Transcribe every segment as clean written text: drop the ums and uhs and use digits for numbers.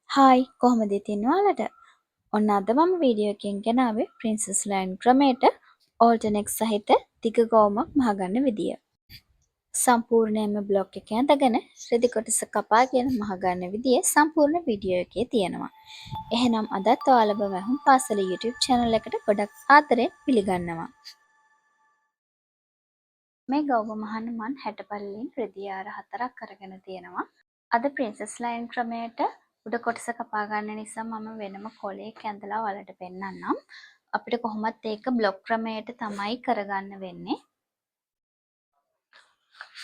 Hi කොහොමද ඉතින් ඔයාලට? ඔන්න අද මම වීඩියෝ එකකින් ගෙනාවේ ප්‍රින්සස් ලයින් ක්‍රමයට ඕල්ටනෙක් සහිත දිග ගෝමක් මහගන්න විදිය. සම්පූර්ණයෙන්ම බ්ලොග් එක ඇඳගෙන රෙදි කොටස කපාගෙන මහගන්න විදිය සම්පූර්ණ වීඩියෝ එකේ තියෙනවා. එහෙනම් අදත් ඔයාලව වැහුම් පාසල YouTube channel එකට ගොඩක් ආදරයෙන් පිළිගන්නවා. මේ ගෞව මහන්න මන් 60 පල්ලෙන් රෙදි ආර 4ක් අරගෙන තියෙනවා. අද ප්‍රින්සස් ලයින් ක්‍රමයට උඩ කොටස කපා ගන්න නිසා මම වෙනම කොලයක ඇඳලා ඔයාලට පෙන්නන්නම්. අපිට කොහොමත් ඒක බ්ලොක් ක්‍රමයට තමයි කරගන්න වෙන්නේ.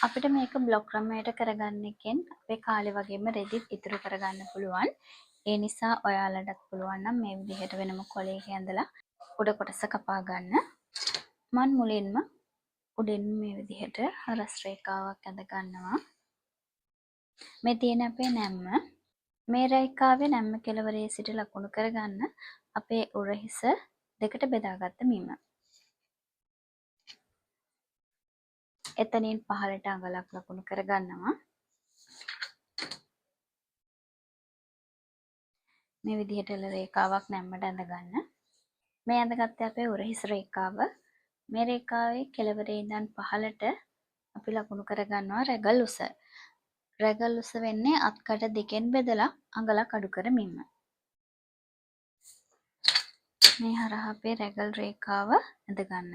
අපිට මේක බ්ලොක් ක්‍රමයට කරගන්න එකෙන් අපේ කාලේ වගේම රෙදිත් ඉතුරු කරගන්න පුළුවන්. ඒ නිසා ඔයාලටත් පුළුවන් නම් මේ විදිහට වෙනම කොලයක ඇඳලා උඩ කොටස කපා ගන්න. මන් මුලින්ම උඩින් මේ විදිහට හරස් රේඛාවක් ඇඳ ගන්නවා. මේ තියෙන අපේ නැම්ම. මේ රේඛාවේ නැම්ම කෙළවරේ සිට ලකුණු කරගන්න අපේ උරහිස දෙකට බෙදාගත්ත මිම. එතනින් පහළට අඟලක් ලකුණු කරගන්නවා. මේ විදිහට රේඛාවක් නැම්මට ඇඳගන්න. මේ ඇඳගත්තේ අපේ උරහිස රේඛාව. මේ රේඛාවේ කෙළවරේ ඉඳන් පහළට අපි ලකුණු කරගන්නවා රැගල් උස. රැගල් උස වෙන්නේ අත්කට දෙකෙන් බෙදලා අඟලක් අඩු කරමින්ම. මේ හරහා අපේ රැගල් රේඛාව ඇඳගන්න.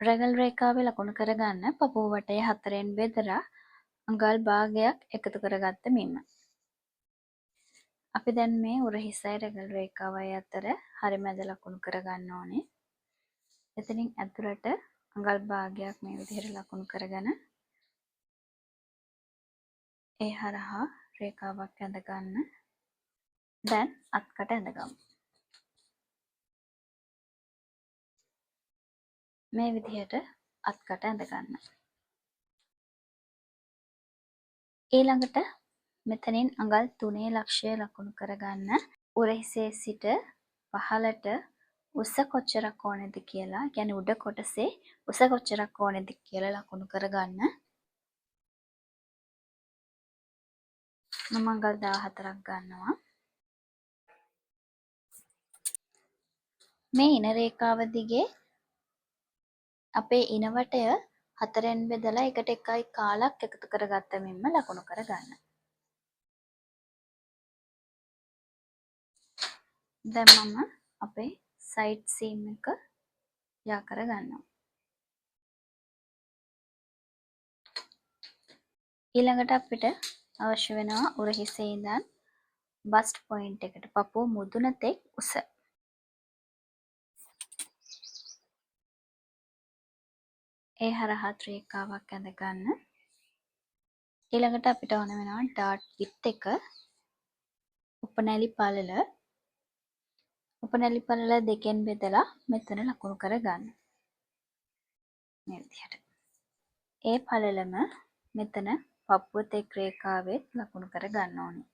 රැගල් රේඛාවේ ලකුණු කරගන්න පපුව වටය 4න් බෙදලා අඟල් භාගයක් එකතු කරගත්ත මිම. අපි දැන් මේ උරහිසයි රැගල් රේඛාවයි අතර හරි මැද ලකුණු කරගන්න ඕනේ. එතනින් ඇතුළට අඟල් භාගයක් මේ විදිහට ලකුණු කරගෙන ඒ හරහා රේඛාවක් ඇඳගන්න. දැන් අත්කට ඇඳගමු. මේ විදිහට අත්කට ඇඳගන්න. ඊළඟට මෙතනින් අඟල් 3 ලක්ෂය ලකුණු කරගන්න. උරහිසේ සිට පහළට උස කොච්චරක් ඕනේද කියලා, يعني උඩ කොටසේ උස කොච්චරක් ඕනේද කියලා ලකුණු කරගන්න. මම අඟල් 14ක් ගන්නවා. මේ ඉන රේඛාව දිගේ අපේ ඉනවටය 4න් බෙදලා එකට 1.5 එකතු කරගත්ත මෙන්ම ලකුණු කරගන්න. දැන් මම අපේ සයිඩ් සීම් එක යා කරගන්නවා. ඊළඟට අපිට අවශ්‍ය වෙනවා උරහිසේ ඉඳන් බස්ට් පොයින්ට් එකට පපුව මුදුන තෙක් උස. ඒ හරහා රේඛාවක් ඇඳගන්න. ඊළඟට අපිට ඕන වෙනවා ඩාට් විත් එක උපනැලි පළල දෙකෙන් බෙදලා මෙතන ලකුණු කරගන්න. මේ විදිහට. ඒ පළලම මෙතන පපුව තෙක් රේඛාවෙත් ලකුණු කරගන්න ඕනේ.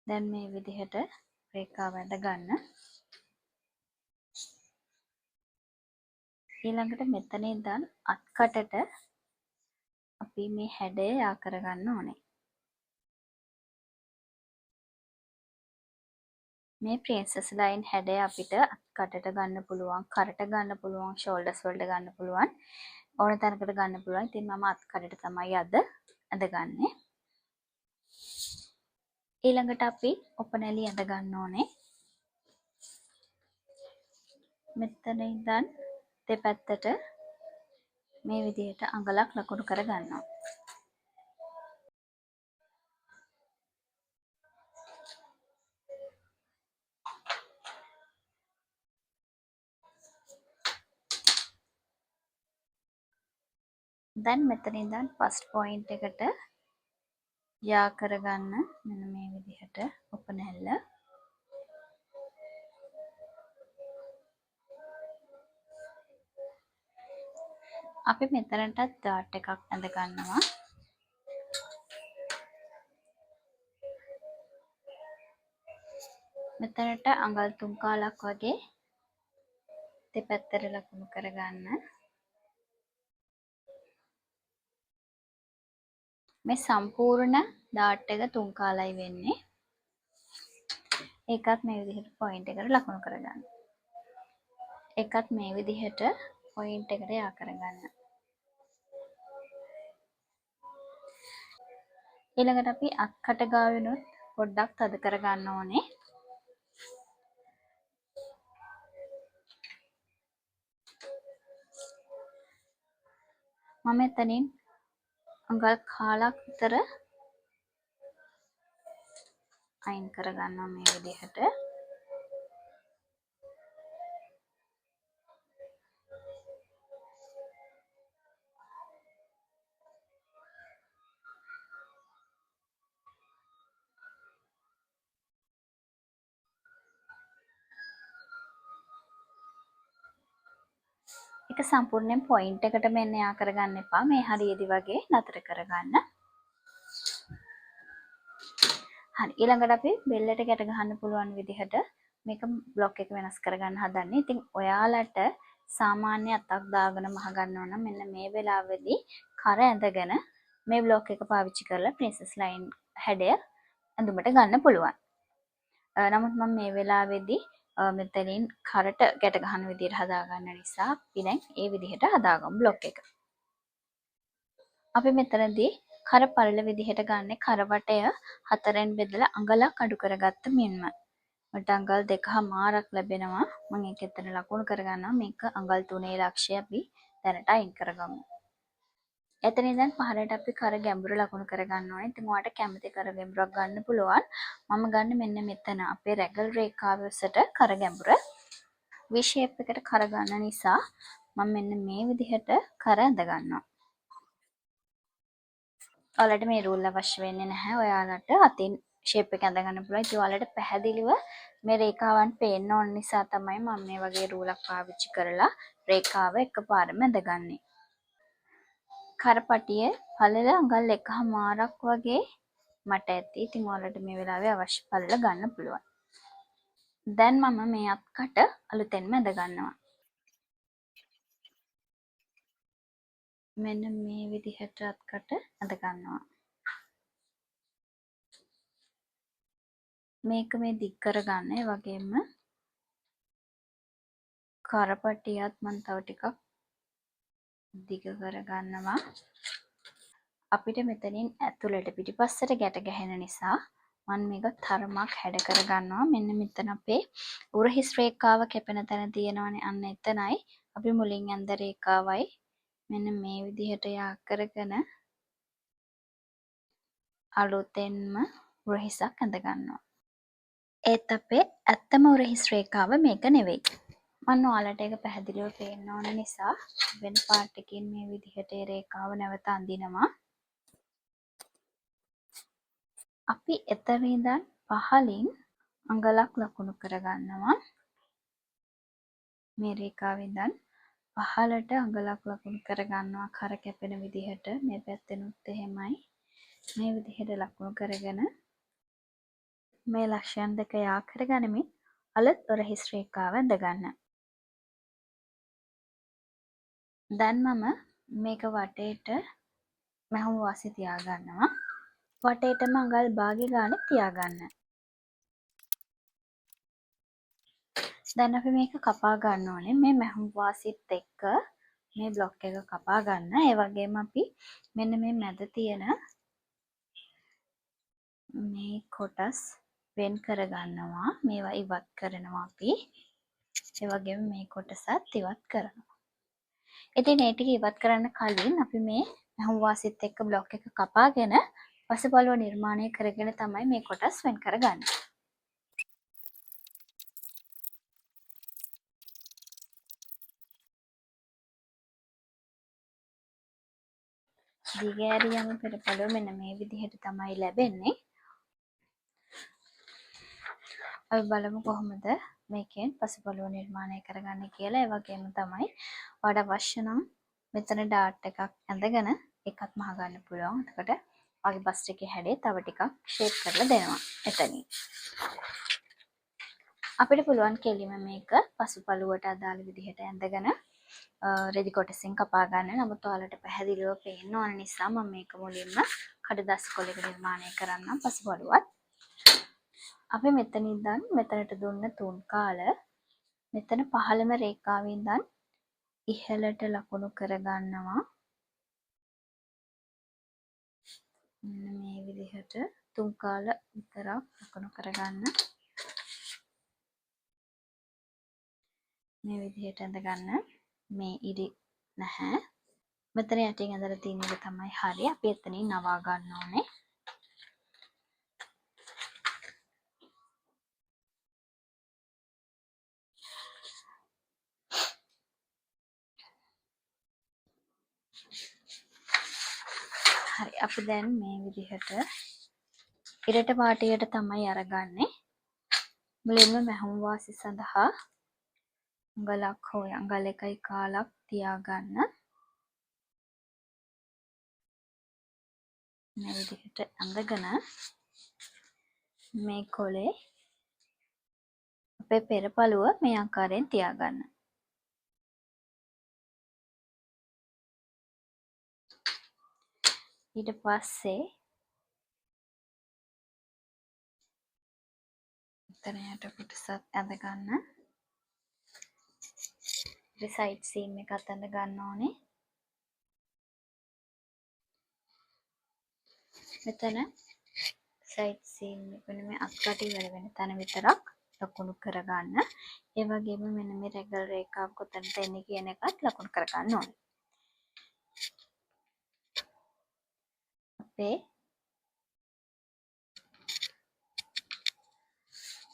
දැන් මේ විදිහට රේඛාව ඇඳගන්න. ඊළඟට මෙතන ඉඳන් අත්කටට අපි මේ හැඩය යා කරගන්න ඕනේ. මේ ප්‍රින්සස් ලයින් හැඩය අපිට අත්කටට ගන්න පුළුවන්, කරට ගන්න පුළුවන්, ෂෝල්ඩර්ස් වලට ගන්න පුළුවන්, ඕන තැනකට ගන්න පුළුවන්. ඉතින් මම අත්කටට තමයි අද ඇඳගන්නේ. ඊළඟට අපි ඔපනැලි ඇඳ ගන්න ඕනේ. මෙතන ඉඳන් දෙපැත්තට මේ විදිහට අඟලක් ලකුණු කර ගන්නවා. දැන් මෙතන ඉඳන් ෆස්ට් පොයින්ට් එකට යා කරගන්න මෙන්න මේ විදිහට ඔපනැල්ල. අපි මෙතනටත් ඩාට් එකක් ඇඳ ගන්නවා. මෙතනට අඟල් 3 කාලක් වගේ දෙපැත්තට ලකුණු කරගන්න. මේ සම්පූර්ණ ඩාට් එක 3 කාලයි වෙන්නේ. ඒකත් මේ විදිහට පොයින්ට් එකට ලකුණු කරගන්න. ඒකත් මේ විදිහට පොයින්ට් එකට යා කරගන්න. ඊළඟට අපි අක්කට ගාවිනුත් පොඩ්ඩක් තද කරගන්න ඕනේ. මම එතනින් අඟල් කාලක් විතර අයින් කරගන්නවා මේ විදිහට. ඒක සම්පූර්ණයෙන් පොයින්ට් එකට මෙන්න යා කරගන්න එපා. මේ හරියදි වගේ නතර කරගන්න. හරි. ඊළඟට අපි බෙල්ලට ගැට ගහන්න පුළුවන් විදිහට මේක බ්ලොක් එක වෙනස් කරගන්න හදන්නේ. ඉතින් ඔයාලට සාමාන්‍ය අතක් දාගෙන මහ ගන්නවා නම් මෙන්න මේ වෙලාවේදී කර ඇඳගෙන මේ බ්ලොක් එක පාවිච්චි කරලා ප්‍රින්සස් ලයින් හැඩය ඇඳුමට ගන්න පුළුවන්. නමුත් මම මේ වෙලාවේදී මෙතනින් කරට ගැට ගහන විදිහට හදාගන්න නිසා අපි දැන් ඒ විදිහට හදාගමු බ්ලොක් එක. අපි මෙතනදී කර පළල විදිහට ගන්න කරවටය 4න් බෙදලා අඟලක් අඩු කරගත්ත මෙන්ම. මට අඟල් 2.5ක් ලැබෙනවා. මම ඒක එතන ලකුණු කරගන්නවා. මේක අඟල් 3 ලක්ෂය අපි දැනට අයින් කරගමු. එතන ඉඳන් පහළට අපි කර ගැඹුර ලකුණු කරගන්න ඕනේ. ඉතින් ඔයාලට කැමති කර ගැඹුරක් ගන්න පුළුවන්. මම ගන්න මෙන්න මෙතන අපේ රැගල් රේඛාව ඔසට කර ගැඹුර. V shape එකට කර ගන්න නිසා මම මෙන්න මේ විදිහට කර ඇඳ ගන්නවා. ඔයාලට මේ රූල් අවශ්‍ය වෙන්නේ නැහැ. ඔයාලට අතින් ෂේප් එක ඇඳ ගන්න පුළුවන්. ඉතින් ඔයාලට පැහැදිලිව මේ රේඛාවන් පේන්න ඕන නිසා තමයි මම මේ වගේ රූලක් පාවිච්චි කරලා රේඛාව එකපාරම ඇඳගන්නේ. කරපටියේ පළල අඟල් 1.5ක් වගේ මට ඇති. ඉතින් ඔයාලට මේ වෙලාවේ අවශ්‍ය පළල ගන්න පුළුවන්. දැන් මම මේ අත්කට අලුතෙන්ම ඇඳ ගන්නවා. මෙන්න මේ විදිහට අත්කට ඇඳ ගන්නවා. මේක මේ දික් කරගන්න. ඒ වගේම කරපටියත් මම තව ටිකක් දිග කරගන්නවා. අපිට මෙතනින් ඇතුළට පිටිපස්සට ගැට ගැහෙන නිසා මම මේක තරමක් හැඩ කරගන්නවා. මෙන්න මෙතන අපේ උරහිස් රේඛාව කැපෙන තැන තියෙනවනේ. අන්න එතනයි අපි මුලින් ඇඳ රේඛාවයි මෙන්න මේ විදිහට යා කරගෙන අලුතෙන්ම උරහිසක් ඇඳ ගන්නවා. ඒත් අපේ ඇත්තම උරහිස් රේඛාව මේක නෙවෙයි. මම ඔයාලට ඒක පැහැදිලිව පේන්න ඕන නිසා වෙන පාට් එකකින් මේ විදිහට ඒ රේඛාව නැවත අඳිනවා. අපි එතන ඉඳන් පහලින් අඟලක් ලකුණු කරගන්නවා. මේ රේඛාවෙන් ඉඳන් පහළට අඟලක් ලකුණු කරගන්නවා කර කැපෙන විදිහට. මේ පැත්තෙනුත් එහෙමයි. මේ විදිහට ලකුණු කරගෙන මේ ලක්ෂයන් දෙක යා කරගනිමින් අලුත් උරහිස් රේඛාව ඇඳ ගන්න. දැන් මම මේක වටේට මැහුම් වාසි තියාගන්නවා. වටේටම අඟල් භාගය ගානේ තියාගන්න. දැන් අපි මේක කපා ගන්න ඕනේ. මේ මැහුම් වාසිත් එක්ක මේ බ්ලොක් එක කපා ගන්න. ඒ වගේම අපි මෙන්න මේ මැද තියෙන මේ කොටස් වෙන් කරගන්නවා. මේවා ඉවත් කරනවා අපි. ඒ වගේම මේ කොටසත් ඉවත් කරනවා. ඉතින් මේ ටික ඉවත් කරන්න කලින් අපි මේ මැහුම් වාසිත් එක්ක බ්ලොක් එක කපාගෙන පසුපළුව නිර්මාණය කරගෙන තමයි මේ කොටස් වෙන් කරගන්නේ. දිගෑරියම පෙරපළුව මෙන්න මේ විදිහට තමයි ලැබෙන්නේ. අපි බලමු කොහොමද මේකෙන් පසුපළුව නිර්මාණය කරගන්නේ කියලා. ඒ වගේම තමයි ඔයාලට අවශ්‍ය නම් මෙතන ඩාට් එකක් ඇඳගෙන එකක් මහ ගන්න පුළුවන්. එතකොට ඔයාගේ බස්ට් එකේ හැඩය තව ටිකක් ෂේප් කරලා දෙනවා එතනින්. අපිට පුළුවන් කෙලිම මේක පසුපළුවට අදාළ විදිහට ඇඳගෙන රෙදි කොටසින් කපා ගන්න. නමුත් ඔයාලට පැහැදිලිව පේන්න ඕන නිසා මම මේක මුලින්ම කඩදාසි කොලයක නිර්මාණය කරන්නම් පසුබළුවත්. අපි මෙතන ඉඳන් මෙතනට දුන්න තුන් කාල මෙතන පහළම රේඛාවේ ඉඳන් ඉහළට ලකුණු කරගන්නවා. මෙන්න මේ විදිහට තුන් කාල විතරක් ලකුණු කරගන්න. මේ විදිහට ඇඳගන්න. මේ ඉරි නැහැ. මෙතන යටින් ඇඳලා තියෙන එක තමයි හරි. අපි එතනින් නවා ගන්න ඕනේ. හරි. අපි දැන් මේ විදිහට ඉරට පාටියට තමයි අරගන්නේ. මුලින්ම මැහුම් වාසි සඳහා අඟලක් හෝ අඟල් 1.5ක් තියාගන්න. මේ විදිහට අඳගෙන මේ කොලේ අපේ පෙරපළුව මේ ආකාරයෙන් තියාගන්න. ඊට පස්සේ මෙතන යට කොටසත් ඇඳගන්න. ඊට සයිඩ් සීම් එකත් ඇඳ ගන්න ඕනේ. මෙතන සයිඩ් සීම් එක මේ අත්කටි වල වෙන තැන විතරක් ලකුණු කරගන්න. ඒ වගේම මෙන්න මේ රෙගල් රේඛාව කොතනද එන්නේ කියන එකත් ලකුණු කරගන්න ඕනේ. අපේ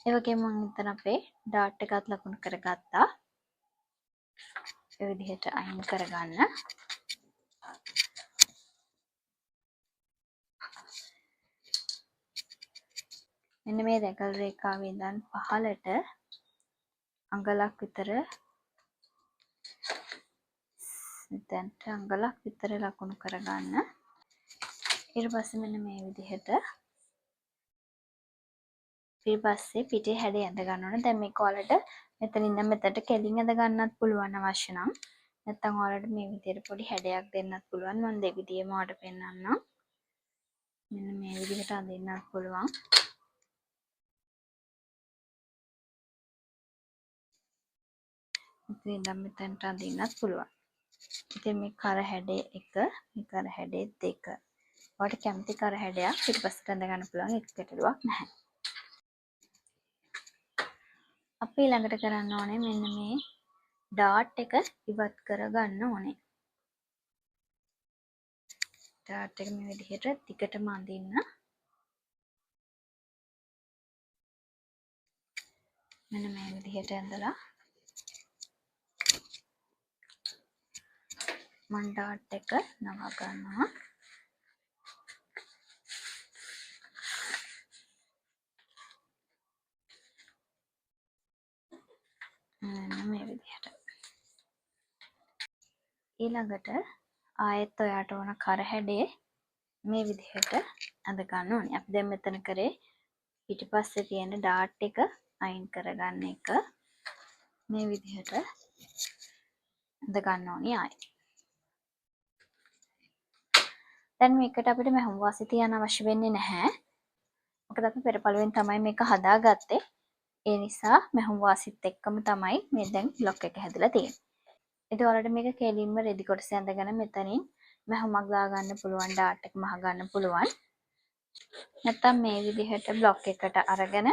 ඒ වගේම මම මෙතන අපේ ඩාට් එකත් ලකුණු කරගත්තා. ඒ විදිහට අයින් කරගන්න. මෙන්න මේ රෙගල් රේඛාවේ ඉඳන් පහළට අඟලක් විතර මෙතනට අඟලක් විතර ලකුණු කරගන්න. ඊට පස්සේ මෙන්න මේ විදිහට ඊට පස්සේ පිටේ හැඩය ඇඳ ගන්න ඕනේ. දැන් මේක ඔයාලට මෙතන ඉඳන් මෙතනට කෙලින් ඇඳ ගන්නත් පුළුවන් අවශ්‍ය නම්. නැත්නම් ඔයාලට මේ විදිහට පොඩි හැඩයක් දෙන්නත් පුළුවන්. මම දෙවිදියම ඔයාලට පෙන්නන්නම්. මෙන්න මේ විදිහට අඳින්නත් පුළුවන්. මෙතන ඉඳන් මෙතනට අඳින්නත් පුළුවන්. ඉතින් මේ කර හැඩය 1, මේ කර හැඩය 2. ඔයාලට කැමති කර හැඩයක් පිටපස්සට අඳ ගන්න පුළුවන්. ඒක ගැටලුවක් නැහැ. අපි ළඟට කරන්න ඕනේ මෙන්න මේ ඩාට් එක ඉවත් කරගන්න ඕනේ. ඩාට් එක මේ විදිහට දිගටම අඳින්න. මෙන්න මේ විදිහට ඇඳලා මම ඩාට් එක නවා ගන්නවා. මෙන්න මේ විදිහට. ඊළඟට ආයෙත් ඔයාට ඕන කර හැඩේ මේ විදිහට අඳ ගන්න ඕනේ. අපි දැන් මෙතන කරේ පිටිපස්සේ තියෙන ඩාට් එක අයින් කරගන්න එක. මේ විදිහට අඳ ගන්න ඕනේ ආයෙත්. දැන් මේකට අපිට මැහුම් වාසි තියන්න අවශ්‍ය වෙන්නේ නැහැ. මොකද අපි පෙරපළුවෙන් තමයි මේක හදාගත්තේ. ඒ නිසා මැහුම් වාසිත් එක්කම තමයි මේ දැන් බ්ලොක් එක හැදලා තියෙන්නේ. ඉතින් ඔයාලට මේක කෙලින්ම රෙදි කොටස ඇඳගෙන මෙතනින් මැහුමක් දාගන්න පුළුවන්, ඩාට් එක මහ ගන්න පුළුවන්. නැත්තම් මේ විදිහට බ්ලොක් එකට අරගෙන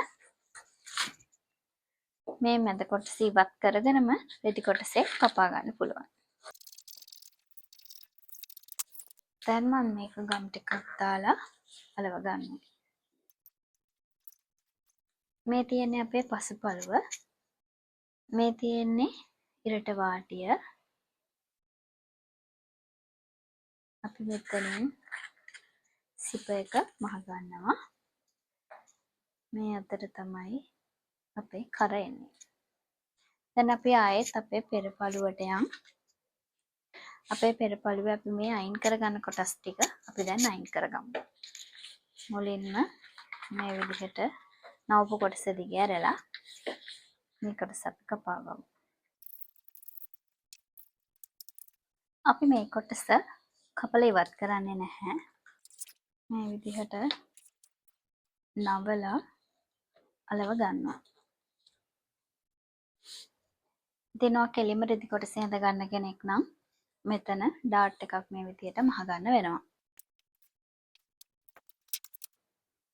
මේ මැද කොටස ඉවත් කරගෙනම රෙදි කොටසේ කපා ගන්න පුළුවන්. දැන් මම මේක ගම් ටිකක් දාලා අලව ගන්නවා. මේ තියෙන්නේ අපේ පසුපළුව. මේ තියෙන්නේ ඉරට වාටිය. අපි මෙතනින් සිප එක මහ ගන්නවා. මේ අතර තමයි අපේ කර එන්නේ. දැන් අපි ආයෙත් අපේ පෙරපළුවට යන්. අපේ පෙරපළුවේ අපි මේ අයින් කරගන්න කොටස් ටික අපි දැන් අයින් කරගමු. මුලින්ම මේ විදිහට නවපු කොටස දිගේ ඇරලා මේ කොටස අපි කපා ගමු. අපි මේ කොටස කපලා ඉවත් කරන්නේ නැහැ. මේ විදිහට නවලා අලව ගන්නවා. දෙනවා කෙලිම රෙදි කොටසේ ඇඳ ගන්න කෙනෙක් නම් මෙතන ඩාට් එකක් මේ විදිහට මහ ගන්න වෙනවා.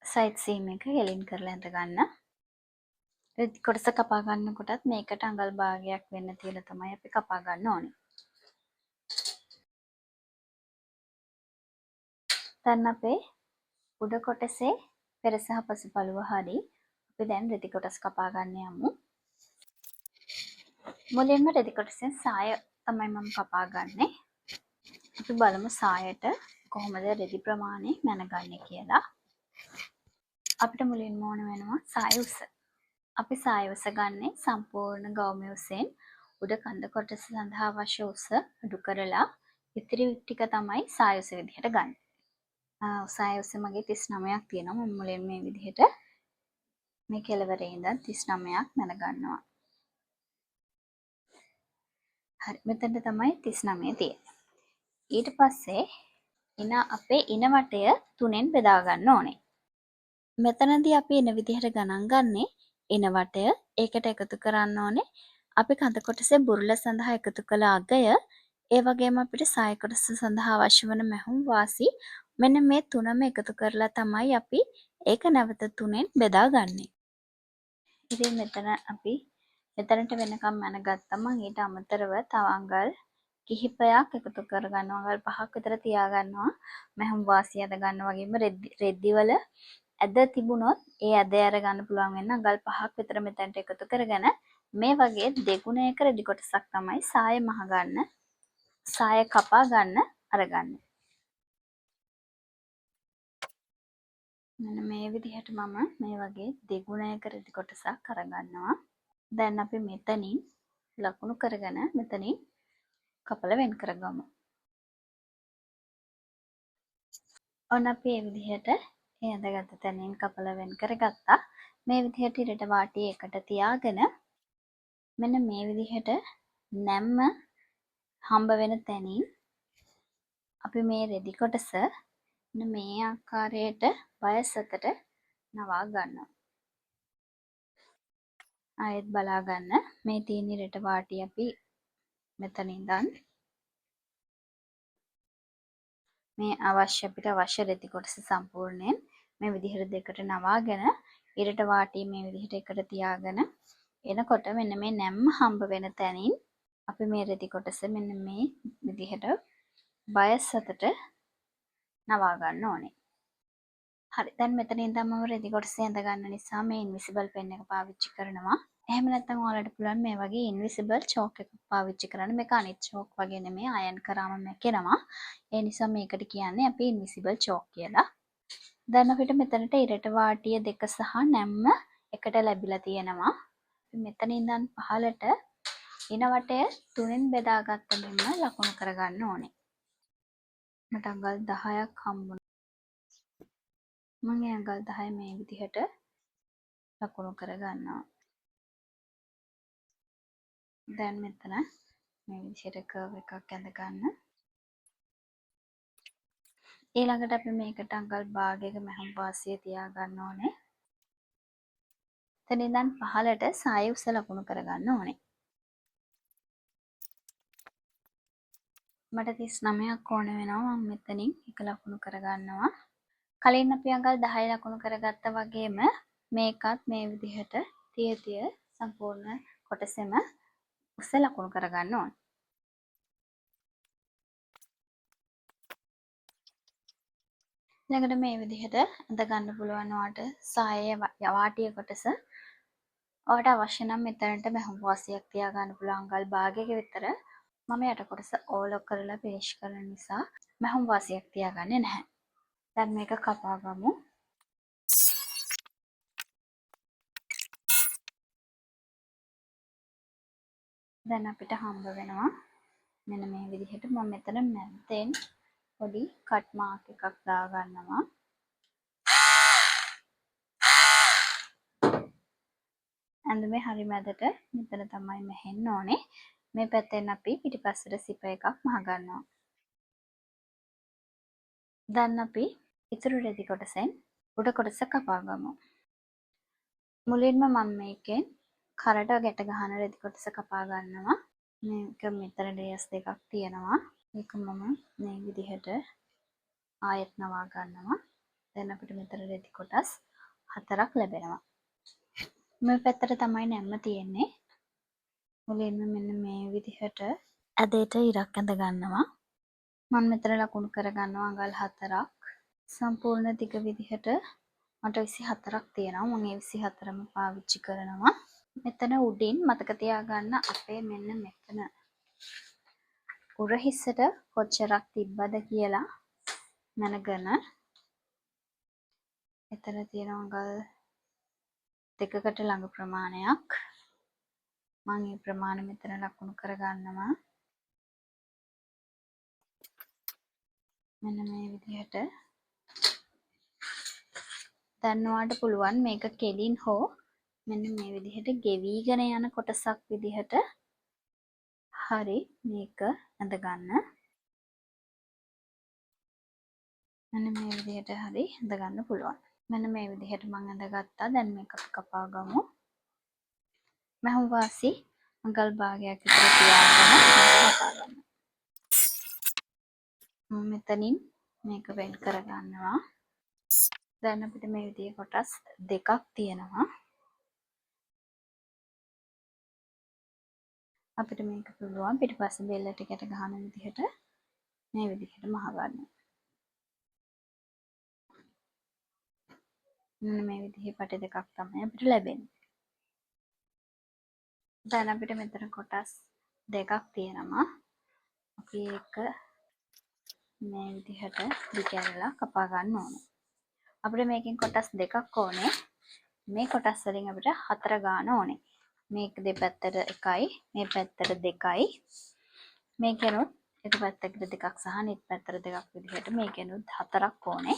සයිඩ් සීම් එක හෙලින් කරලා ඇඳ ගන්න. රෙදි කොටස කපා ගන්නකොටත් මේකට අඟල් භාගයක් වෙන්න තියලා තමයි අපි කපා ගන්න ඕනේ. දැන් අපේ උඩ කොටසේ පෙර සහ පසුපළුව හරි අපි දැන් රෙදි කොටස් කපා ගන්න යමු. මුලින්ම රෙදි කොටසෙන් සාය තමයි මම කපා ගන්නෙ. අපි බලමු සායට කොහොමද රෙදි ප්‍රමාණය මැනගන්නේ කියලා. අපිට මුලින්ම ඕන වෙනවා සාය උස. අපි සාය උස ගන්නේ සම්පූර්ණ ගෞමය උසෙන් උඩ කඳ කොටස සඳහා අවශ්‍ය උස අඩු කරලා ඉතිරි ටික තමයි සාය උස විදිහට ගන්න. සාය උස මගේ 39ක් තියෙනවා. මම මුලින් මේ විදිහට මේ කෙළවරේ ඉඳන් 39ක් මැන ගන්නවා. හරි, මෙතනට තමයි 39 තියෙන්නේ. ඊට පස්සේ අපේ ඉන වටය 3ෙන් බෙදා ගන්න ඕනේ. මෙතනදී අපි ඉන විදිහට ගණන් ගන්නේ ඉන වටය ඒකට එකතු කරන්න ඕනේ අපි කඳ කොටසේ බුරුල සඳහා එකතු කළ අගය, ඒ වගේම අපිට සාය කොටස සඳහා අවශ්‍ය වන මැහුම් වාසි, මෙන්න මේ තුනම එකතු කරලා තමයි අපි ඒක නැවත 3ෙන් බෙදා ගන්නේ. ඉතින් මෙතන අපි මෙතනට වෙනකම් මැන ගත්තා. මම ඊට අමතරව තව අඟල් කිහිපයක් එකතු කරගන්නවා. අඟල් 5ක් විතර තියා ගන්නවා. මැහුම් වාසිය අද ගන්න වගේම රෙද්දි වල ඇද තිබුණොත් ඒ ඇද අර ගන්න පුළුවන් වෙන අඟල් 5ක් විතර මෙතනට එකතු කරගෙන මේ වගේ දෙගුණයක රෙදි කොටසක් තමයි සාය මහ ගන්න, සාය කපා ගන්න අරගන්නේ. මෙන්න මේ විදිහට මම මේ වගේ දෙගුණයක රෙදි කොටසක් අරගන්නවා. දැන් අපි මෙතනින් ලකුණු කරගෙන මෙතනින් කපලා වෙන් කරගමු. ඔන්න අපි මේ විදිහට ඒ ඇඳගත්ත තැනින් කපලා වෙන් කරගත්තා. මේ විදිහට ඉරට වාටිය එකට තියාගෙන මෙන්න මේ විදිහට නැම්ම හම්බ වෙන තැනින් අපි මේ රෙදි කොටස මේ ආකාරයට වයසකට නවා ගන්නවා. ආයෙත් බලා ගන්න මේ තියෙන ඉරට වාටිය අපි මෙතන ඉඳන් මේ අපිට අවශ්‍ය රෙදි කොටස සම්පූර්ණයෙන් මේ විදිහට දෙකට නවාගෙන ඉරට වාටිය මේ විදිහට එකට තියාගෙන එනකොට මෙන්න මේ නැම්ම හම්බ වෙන තැනින් අපි මේ රෙදි කොටස මෙන්න මේ විදිහට බයස් අතට නවා ගන්න ඕනේ. හරි, දැන් මෙතන ඉඳන් මම රෙදි කොටස ඇඳ ගන්න නිසා මේ ඉන්විසිබල් පෙන් එක පාවිච්චි කරනවා. එහෙම නැත්නම් ඔයාලට පුළුවන් මේ වගේ ඉන්විසිබල් චෝක් එකක් පාවිච්චි කරන්න. මේක අනිත් චෝක් වගේ නෙමෙයි, අයන් කරාම මැකෙනවා. ඒ නිසා මේකට කියන්නේ අපි ඉන්විසිබල් චෝක් කියලා. දැන් අපිට මෙතනට ඉරට වාටිය දෙක සහ නැම්ම එකට ලැබිලා තියෙනවා. මෙතන ඉඳන් පහළට ඉන වටය 3ෙන් බෙදාගත්ත මෙන්න ලකුණු කරගන්න ඕනේ. මට අඟල් 10ක් හම්බුණා. මම ඒ අඟල් 10 මේ විදිහට ලකුණු කරගන්නවා. දැන් මෙතන මේ විදිහට කර්ව් එකක් ඇඳ ගන්න. ඊළඟට අපි මේකට අඟල් භාගයක මැහුම් වාසිය තියා ගන්න ඕනේ. එතන ඉඳන් පහළට සාය උස ලකුණු කරගන්න ඕනේ. මට 39ක් ඕන වෙනවා. මම මෙතනින් එක ලකුණු කරගන්නවා. කලින් අපි අඟල් 10 ලකුණු කරගත්තා වගේම මේකත් මේ විදිහට තිය සම්පූර්ණ කොටසෙම උස ලකුණු කරගන්න ඕනේ. ඊළඟට මේ විදිහට අඳ ගන්න පුළුවන් ඔයාට සායේ වාටිය කොටස. ඔයාට අවශ්‍ය නම් මෙතනට මැහුම් වාසියක් තියා ගන්න පුළුවන් අඟල් භාගයක විතර. මම යට කොටස ඕලොක් කරලා ෆිනිෂ් කරන නිසා මැහුම් වාසියක් තියාගන්නේ නැහැ. දැන් මේක කපා ගමු. දැන් අපිට හම්බ වෙනවා මෙන්න මේ විදිහට. මම මෙතන මැද්දෙන් පොඩි කට් මාක් එකක් දා ගන්නවා. ඇඳුමේ හරි මැදට මෙතන තමයි මෙහෙන්න ඕනේ. මේ පැත්තෙන් අපි පිටිපස්සට සිප එකක් මහ ගන්නවා. දැන් අපි ඉතුරු රෙදි කොටසෙන් උඩ කොටස කපා ගමු. මුලින්ම මම මේකෙන් කරට ගැට ගහන රෙදි කොටස කපා ගන්නවා. මේක මෙතන ලේයර්ස් දෙකක් තියෙනවා. ඒක මම මේ විදිහට ආයෙත් නවා ගන්නවා. දැන් අපිට මෙතන රෙදි කොටස් 4ක් ලැබෙනවා. මේ පැත්තට තමයි නැම්ම තියෙන්නේ. මුලින්ම මෙන්න මේ විදිහට ඇදේට ඉරක් ඇඳ ගන්නවා. මම මෙතන ලකුණු කරගන්නවා අඟල් 4ක්. සම්පූර්ණ දිග විදිහට මට 24ක් තියෙනවා. මම ඒ 24ම පාවිච්චි කරනවා. මෙතන උඩින් මතක තියාගන්න අපේ මෙන්න මෙතන උරහිසට කොච්චරක් තිබ්බද කියලා මැනගෙන එතන තියෙන අඟල් 2කට ළඟ ප්‍රමාණයක් මම මේ ප්‍රමාණය මෙතන ලකුණු කරගන්නවා. මෙන්න මේ විදිහට දන්නවාට පුළුවන් මේක කෙලින් හෝ මෙන්න මේ විදිහට ගෙවිගෙන යන කොටසක් විදිහට හරි මේක ඇඳ ගන්න. මෙන්න මේ විදිහට හරි ඇඳ ගන්න පුළුවන්. මෙන්න මේ විදිහට මම ඇඳගත්තා. දැන් මේක කපා ගමු. මහුම් වාසි අඟල් භාගයක් විතර තියාගෙන කපා ගන්න. මම මෙතනින් මේක වෙන් කර ගන්නවා. දැන් අපිට මේ විදිහේ කොටස් දෙකක් තියෙනවා. අපිට මේක පුළුවන් පිටිපස්ස බෙල්ල ටිකට ගහන විදිහට මේ විදිහට මහ ගන්න. මේ විදිහේ පටි දෙකක් තමයි අපිට ලැබෙන්නේ. දැන් අපිට මෙතන කොටස් දෙකක් තියෙනවා. අපි ඒක මේ විදිහට දිගහැරලා කපා ගන්න ඕනේ. අපිට මේකෙන් කොටස් දෙකක් ඕනේ. මේ කොටස් වලින් අපිට 4 ගන්න ඕනේ. මේක දෙපැත්තට 1යි, මේ පැත්තට 2යි. මේකෙනුත් එක පැත්තකට 2ක් සහ අනිත් පැත්තට 2ක් විදිහට මේකෙනුත් 4ක් ඕනේ.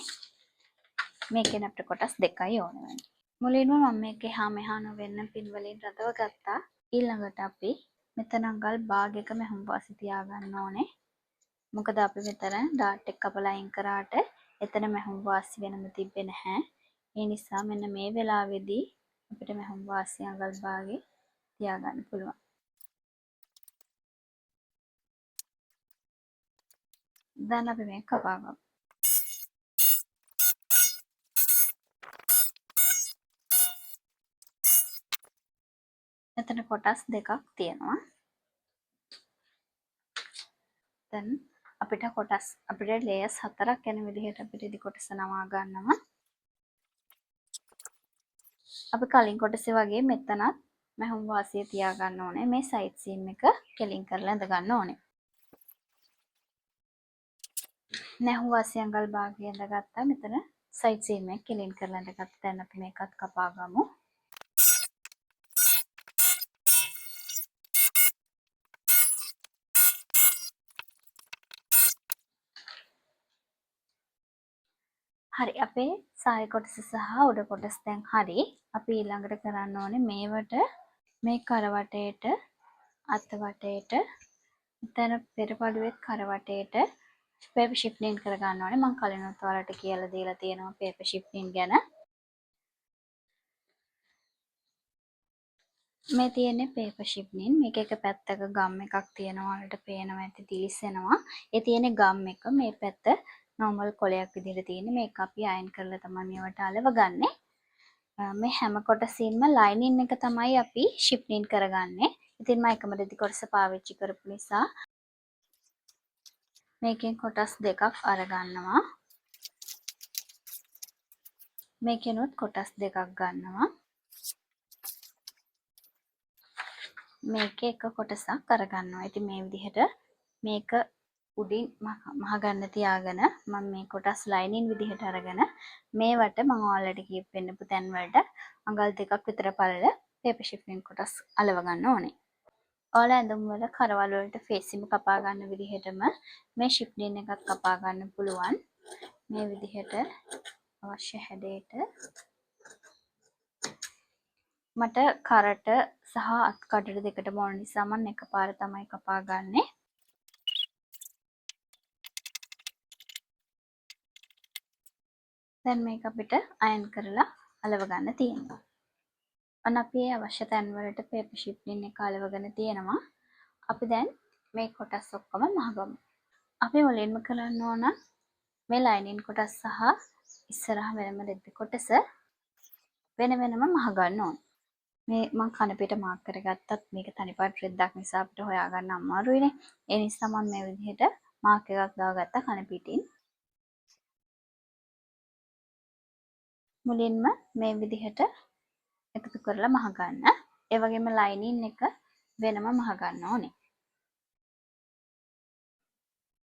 මේකෙන් අපිට කොටස් 2යි ඕනේ වෙන්නේ. මුලින්ම මම මේක එහා මෙහා නොවෙන්න පින් වලින් රඳව ගත්තා. ඊළඟට අපි මෙතන අඟල් භාගයක මහුම් වාසි තියාගන්න ඕනේ. මොකද අපි මෙතන ඩාට් එක කපලා අයින් කරාට එතන මහුම් වාසි වෙනම තිබ්බේ නැහැ. ඒ නිසා මෙන්න මේ වෙලාවේදී අපිට මහුම් වාසි අඟල් භාගේ තියාගන්න පුළුවන්. දැන් අපි මේක කපා ගමු. එතන කොටස් දෙකක් තියෙනවා. දැන් අපිට ලේයර්ස් 4ක් යන විදිහට අපිට ඉදි කොටස නවා ගන්නවා. අපි කලින් කොටසේ වගේ මෙතනත් මහුම් වාසිය තියාගන්න ඕනේ. මේ සයිඩ් සීම් එක කෙලින් කරලා ඇඳ ගන්න ඕනේ. මහුම් වාසිය අඟල් භාගය ඇඳගත්තා. මෙතන සයිඩ් සීම් එක කෙලින් කරලා ඇඳගත්තා. දැන් අපි මේකත් කපා ගමු. හරි අපේ සාය කොටස සහ උඩ කොටස් දැන් හරි. අපි ඊළඟට කරන්න ඕනේ මේවට මේ කරවටේට අත් වටේට මෙතන පෙරපළුවේ කරවටේට පේපර් ෂිප්නින් කර ගන්න ඕනේ. මම කලිනුත් ඔයාලට කියලා දීලා තියෙනවා පේපර් ෂිප්නින් ගැන. මේ තියෙන්නේ පේපර් ෂිප්නින්. මේක එක පැත්තක ගම් එකක් තියෙනවා. ඔයාලට පේනවා ඇති දිලිසෙනවා. ඒ තියෙන්නේ ගම් එක. මේ පැත්ත නෝමල් කොලයක් විදිහට තියෙන්නේ. මේක අපි අයන් කරලා තමයි මේවට අලවගන්නේ. මේ හැම කොටසින්ම ලයිනින් එක තමයි අපි ෂිප්නින් කරගන්නේ. ඉතින් මම එකම රෙදි කොටස පාවිච්චි කරපු නිසා මේකෙන් කොටස් දෙකක් අරගන්නවා. මේකෙනුත් කොටස් දෙකක් ගන්නවා. මේකේ එක කොටසක් අරගන්නවා. ඉතින් මේ විදිහට මේක උඩින් මහ ගන්න තියාගෙන මම මේ කොටස් ලයිනින් විදිහට අරගෙන මේවට මම ඔයාලට කියපු වෙන්නපු තැන් වලට අඟල් 2ක් විතර පළල පේපර් ෂිප්නින් කොටස් අලව ගන්න ඕනේ. ඔයාලා ඇඳුම් වල කරවල වලට ෆේසිම කපා ගන්න විදිහටම මේ ෂිප්නින් එකත් කපා ගන්න පුළුවන්. මේ විදිහට අවශ්‍ය හැඩයට මට කරට සහ අත් කඩට දෙකටම ඕන නිසා මම එකපාර තමයි කපා ගන්නෙ. දැන් මේක අපිට අයන් කරලා අලව ගන්න තියෙනවා. ඔන්න අපි අවශ්‍ය තැන් වලට පේපර් ෂිප්ලින් එක අලවගෙන තියෙනවා. අපි දැන් මේ කොටස් ඔක්කොම මහගමු. අපි මුලින්ම කරන්න ඕන මේ ලයිනින් කොටස් සහ ඉස්සරහ වෙනම රෙදි කොටස වෙන වෙනම මහගන්න ඕන. මේ මම කන පිට මාක් කරගත්තත් මේක තනිපත් රෙද්දක් නිසා අපිට හොයාගන්න අමාරුයිනේ. ඒ නිසා මම මේ විදිහට මාක් එකක් දාගත්තා කන පිටින්. මුලින්ම මේ විදිහට එකතු කරලා මහගන්න. ඒ වගේම ලයිනින් එක වෙනම මහගන්න ඕනේ.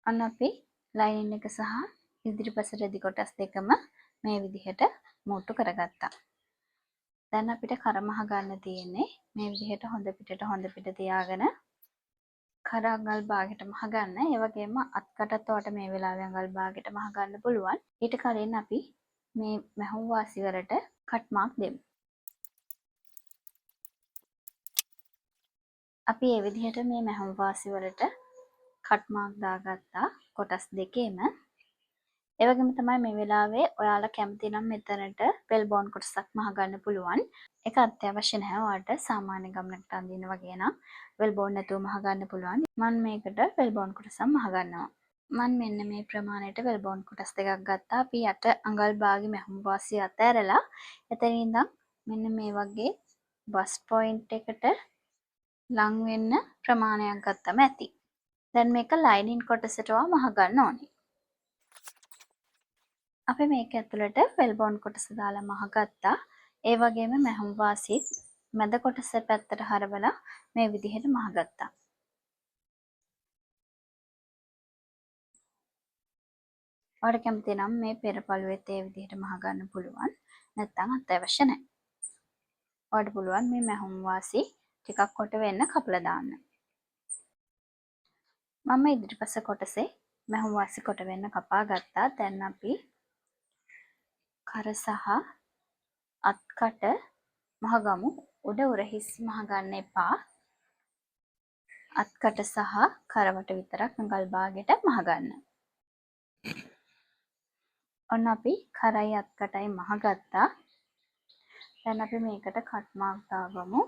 අන්න අපි ලයිනින් එක සහ ඉදිරිපස රෙදි කොටස් දෙකම මේ විදිහට මුට්ටු කරගත්තා. දැන් අපිට කර මහගන්න තියෙන්නේ මේ විදිහට හොඳ පිට තියාගෙන කර අඟල් භාගයට මහගන්න. ඒ වගේම අත්කටත් ඔයාලට මේ වෙලාවේ අඟල් භාගයට මහගන්න පුළුවන්. ඊට කලින් අපි මේ මැහුම් වාසි වලට කට් මාක් දෙමු. අපි මේ විදිහට මේ මැහුම් වාසි වලට කට් මාක් දාගත්තා කොටස් දෙකේම. ඒ වගේම තමයි මේ වෙලාවේ ඔයාලා කැමති නම් මෙතනට වෙල් බෝන් කොටසක් මහගන්න පුළුවන්. ඒක අත්‍යවශ්‍ය නැහැ. ඔයාලට සාමාන්‍ය ගමනකට අඳින්න වගේ නම් වෙල් බෝන් නැතුව මහගන්න පුළුවන්. මම මේකට වෙල් බෝන් කොටසක් මහගන්නවා. මම මෙන්න මේ ප්‍රමාණයට වෙල් බෝන් කොටස් දෙකක් ගත්තා. අපි යට අඟල් භාගෙ මැහුම් වාසිය අතෑරලා එතන ඉඳන් මෙන්න මේ වගේ බස්ට් පොයින්ට් එකට ලං වෙන්න ප්‍රමාණයක් ගත්තම ඇති. දැන් මේක ලයිනින් කොටසටවා මහගන්න ඕනේ. අපි මේක ඇතුළට වෙල් බෝන් කොටස දාලා මහගත්තා. ඒ වගේම මැහුම් වාසිත් මැද කොටස පැත්තට හරවලා මේ විදිහට මහගත්තා. ඔයාලට කැමති නම් මේ පෙරපළුවෙත් ඒ විදිහට මහගන්න පුළුවන්. නැත්නම් අත්‍යවශ්‍ය නැහැ. ඔයාලට පුළුවන් මේ මැහුම් වාසි ටිකක් කොට වෙන්න කපලා දාන්න. මම ඉදිරිපස කොටසේ මැහුම් වාසි කොට වෙන්න කපා ගත්තා. දැන් අපි කර සහ අත්කට මහගමු. උඩ උරහිස් මහගන්න එපා. අත්කට සහ කරවට විතරක් අඟල් භාගයට මහගන්න. ඔන්න අපි කරයි අත්කටයි මහගත්තා. දැන් අපි මේකට කට් මාක් දාගමු.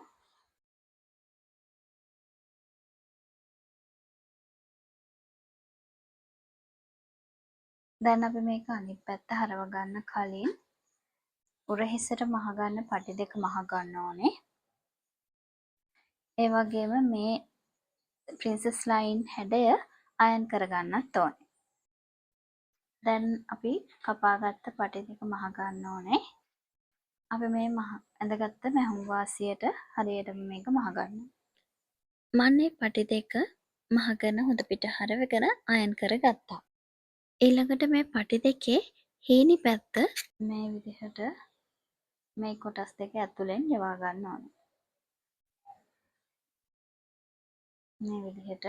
දැන් අපි මේක අනිත් පැත්ත හරව ගන්න කලින් උරහිසට මහගන්න පටි දෙක මහගන්න ඕනේ. ඒ වගේම මේ ප්‍රින්සස් ලයින් හැඩය අයන් කරගන්නත් ඕනේ. දැන් අපි කපාගත්ත පටි දෙක මහගන්න ඕනේ. අපි මේ ඇඳගත්ත මැහුම් වාසියට හරියටම මේක මහගන්න. මම මේ පටි දෙක මහගෙන හොඳ පිට හරවගෙන අයන් කරගත්තා. ඊළඟට මේ පටි දෙකේ හීනි පැත්ත මේ විදිහට මේ කොටස් දෙක ඇතුලෙන් යවා ගන්න ඕනේ. මේ විදිහට.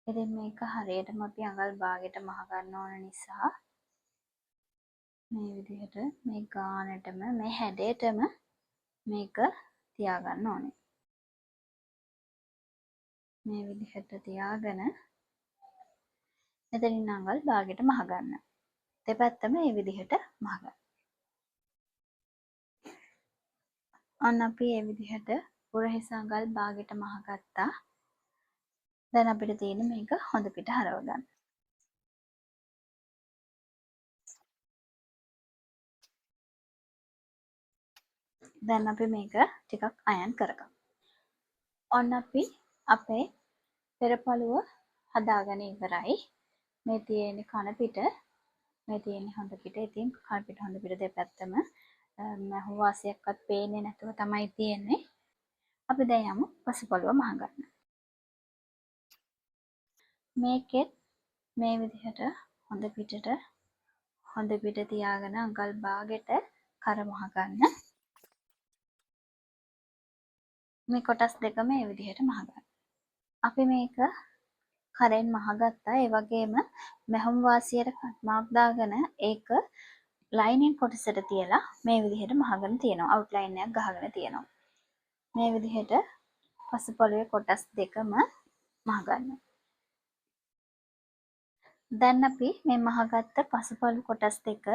ඉතින් මේක හරියටම අපි අඟල් භාගයට මහගන්න ඕන නිසා මේ විදිහට මේ ගානටම මේ හැඩයටම මේක තියාගන්න ඕනේ. මේ විදිහට තියාගෙන එතනින් අඟල් භාගයට මහගන්න. දෙපැත්තම මේ විදිහට මහගන්න. අන්න අපි මේ විදිහට උරහිස අඟල් භාගයට මහගත්තා. දැන් අපිට තියෙන්නේ මේක හොඳ පිට හරව ගන්න. දැන් අපි මේක ටිකක් අයන් කරගමු. ඔන්න අපි අපේ පෙරපළුව හදාගෙන ඉවරයි. මේ තියෙන කන පිට, මේ තියෙන හොඳ පිට. ඉතින් කන පිට හොඳ පිට දෙපැත්තම මැහුම් වාසියක්වත් පේන්නේ නැතුව තමයි තියෙන්නේ. අපි දැන් යමු පසුපළුව මහගන්න. මේකෙත් මේ විදිහට හොඳ පිට තියාගෙන අඟල් භාගෙට කර මහගන්න. මේ කොටස් දෙකම මේ විදිහට මහගන්න. අපි මේක කරෙන් මහගත්තා. ඒ වගේම මැහුම් වාසියට කට් මාක් දාගෙන ඒක ලයිනින් කොටසට තියලා මේ විදිහට මහගෙන තියෙනවා. අවුට්ලයින් එකක් ගහගෙන තියෙනවා. මේ විදිහට පසුපළුවේ කොටස් දෙකම මහගන්න. දැන් අපි මේ මහගත්ත පසුපළු කොටස් දෙක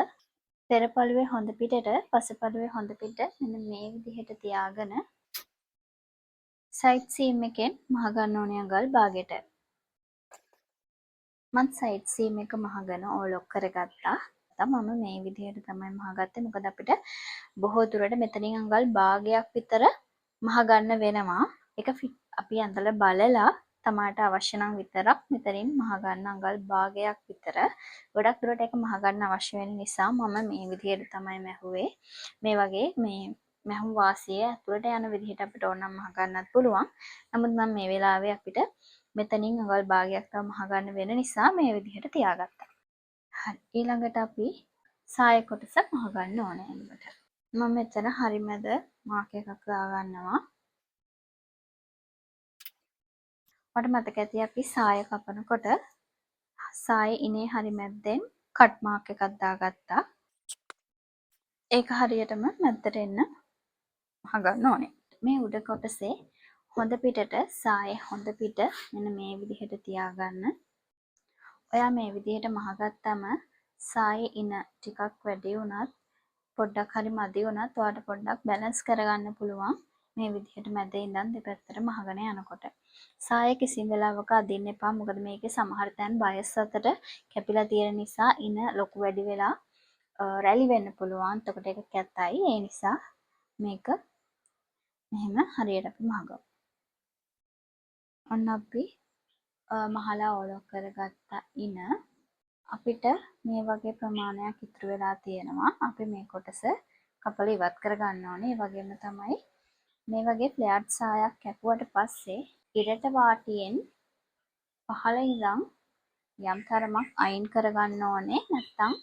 පෙරපළුවේ හොඳ පිටට පසුපළුවේ හොඳ පිට මෙන්න මේ විදිහට තියාගෙන සයිඩ් සීම් එකෙන් මහගන්න ඕනේ අඟල් භාගයට. මම සයිඩ් සීම් එක මහගෙන ඕලොක් කරගත්තා. මම මේ විදිහට තමයි මහගත්තේ. මොකද අපිට බොහෝ දුරට මෙතනින් අඟල් භාගයක් විතර මහගන්න වෙනවා. ඒක අපි ඇඳලා බලලා තමාට අවශ්‍ය නම් විතරක් මෙතනින් මහගන්න අඟල් භාගයක් විතර. ගොඩක් දුරට ඒක මහගන්න අවශ්‍ය වෙන නිසා මම මේ විදිහට තමයි මැහුවේ. මේ වගේ මේ මැහුම් වාසිය ඇතුළට යන විදිහට අපිට ඕන නම් මහගන්නත් පුළුවන්. නමුත් මම මේ වෙලාවේ අපිට මෙතනින් අඟල් භාගයක් තව මහගන්න වෙන නිසා මේ විදිහට තියාගත්තා. හරි. ඊළඟට අපි සාය කොටස මහගන්න ඕනේ එන්නට. මම මෙතන හරි මැද මාක් එකක් දාගන්නවා. මට මතක ඇති අපි සාය කපනකොට සාය ඉනේ හරි මැද්දෙන් කට් මාක් එකක් දාගත්තා. ඒක හරියටම මැද්දට එන්න මහගන්න ඕනේ. මේ උඩ කොටසේ හොඳ පිටට සාය හොඳ පිට මෙන්න මේ විදිහට තියාගන්න. ඔයා මේ විදිහට මහගත්තම සායේ ඉන ටිකක් වැඩි වුණත් පොඩ්ඩක් හරි මදි වුණත් ඔයාලට පොඩ්ඩක් බැලන්ස් කරගන්න පුළුවන් මේ විදිහට මැද ඉඳන් දෙපැත්තට මහගෙන යනකොට. සාය කිසිම වෙලාවක අදින්න එපා. මොකද මේකේ සමහර තැන් බයස් අතට කැපිලා තියෙන නිසා ඉන ලොකු වැඩි වෙලා රැලි වෙන්න පුළුවන්. එතකොට ඒක කැතයි. ඒ නිසා මේක මෙහෙම හරියට අපි මහගමු. ඔන්න අපි මහලා ඕලොක් කරගත්ත ඉන අපිට මේ වගේ ප්‍රමාණයක් ඉතුරු වෙලා තියෙනවා. අපි මේ කොටස කපලා ඉවත් කරගන්න ඕනේ. ඒ වගේම තමයි මේ වගේ ෆ්ලෑට් සායක් කැපුවට පස්සේ ඉරට වාටියෙන් පහළ ඉඳන් යම් තරමක් අයින් කරගන්න ඕනේ. නැත්නම්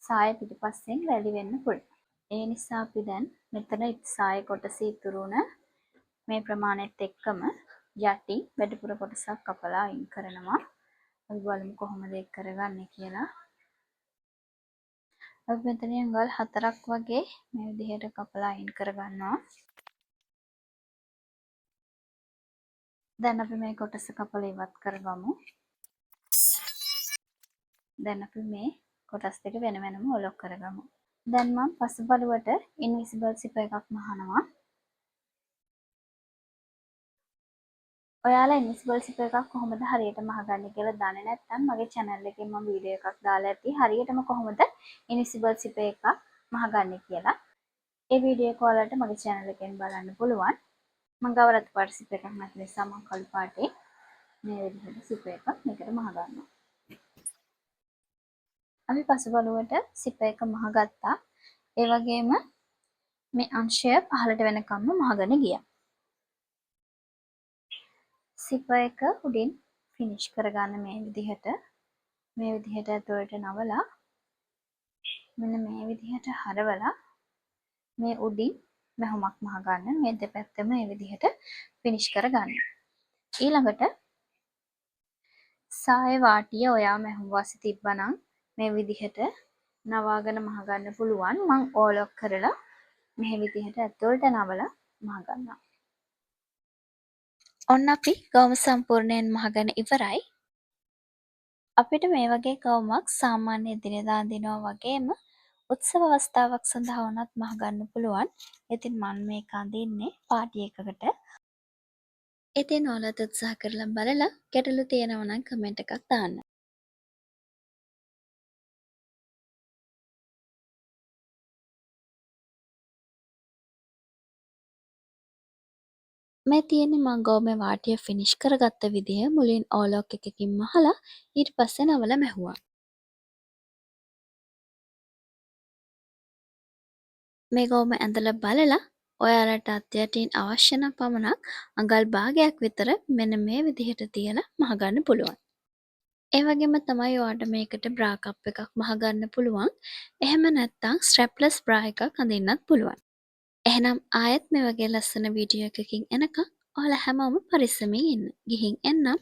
සාය පිටිපස්සෙන් රැලි වෙන්න පුළුවන්. ඒ නිසා අපි දැන් මෙතන සාය කොටස ඉතුරු වුණ මේ ප්‍රමාණයත් එක්කම යටි වැඩිපුර කොටසක් කපලා අයින් කරනවා. අපි බලමු කොහොමද ඒක කරගන්නේ කියලා. අපි මෙතන අඟල් 4ක් වගේ මේ විදිහට කපලා අයින් කරගන්නවා. දැන් අපි මේ කොටස කපලා ඉවත් කරගමු. දැන් අපි මේ කොටස් දෙක වෙන වෙනම ඔලොක් කරගමු. දැන් මම පසුබලුවට ඉන්විසිබල් සිප එකක් මහනවා. ඔයාලා ඉන්විසිබල් සිප එකක් කොහොමද හරියට මහගන්නේ කියලා දන්නේ නැත්නම් මගේ channel එකේ මම වීඩියෝ එකක් දාලා ඇති හරියටම කොහොමද ඉන්විසිබල් සිප එකක් මහගන්නේ කියලා. ඒ වීඩියෝ එක ඔයාලට මගේ channel එකෙන් බලන්න පුළුවන්. මම ගාව රතු පාට සිප එකක් නැති නිසා මම කළු පාටේ මේ විදිහට සිප එකක් මේකට මහගන්නවා. අපි පසුබලුවට සිප එක මහගත්තා. ඒ වගේම මේ අංශය පහළට වෙනකම්ම මහගෙන ගියා. සිප එක උඩින් ෆිනිෂ් කරගන්න මේ විදිහට ඇතුළට නවලා මෙන්න මේ විදිහට හරවලා මේ උඩින් මැහුමක් මහගන්න. මේ දෙපැත්තම මේ විදිහට ෆිනිෂ් කරගන්න. ඊළඟට සාය වාටිය ඔයා මැහුම් වාසි තිබ්බනම් මේ විදිහට නවාගෙන මහගන්න පුළුවන්. මං ඕලොක් කරලා මේ විදිහට ඇතුළට නවලා මහගන්නවා. ඔන්න අපි ගවුම සම්පූර්ණයෙන් මහගෙන ඉවරයි. අපිට මේ වගේ ගවුමක් සාමාන්‍ය එදිනෙදා අඳිනවා වගේම උත්සව අවස්ථාවක් සඳහා වුණත් මහගන්න පුළුවන්. ඉතින් මම මේක අඳින්නේ පාටි එකකට. ඉතින් ඔයාලත් උත්සාහ කරලා බලලා ගැටලු තියෙනවා නම් කමෙන්ට් එකක් දාන්න. මේ තියෙන්නේ මං ගවුමේ වාටිය ෆිනිෂ් කරගත්ත විදිහ. මුලින් ඕලොක් එකකින් මහලා ඊට පස්සේ නවලා මැහුවා. මේ ගවුම ඇඳලා බලලා ඔයාලට අත්යටින් අවශ්‍ය නම් පමණක් අඟල් භාගයක් විතර මෙන්න මේ විදිහට තියලා මහගන්න පුළුවන්. ඒ වගේම තමයි ඔයාලට මේකට බ්‍රා කප් එකක් මහගන්න පුළුවන්. එහෙම නැත්නම් ස්ට්‍රැප්ලස් බ්‍රා එකක් අඳින්නත් පුළුවන්. එහෙනම් ආයෙත් මේ වගේ ලස්සන වීඩියෝ එකකින් එනකම් ඔයාලා හැමෝම පරිස්සමින් ඉන්න. ගිහින් එන්නම්.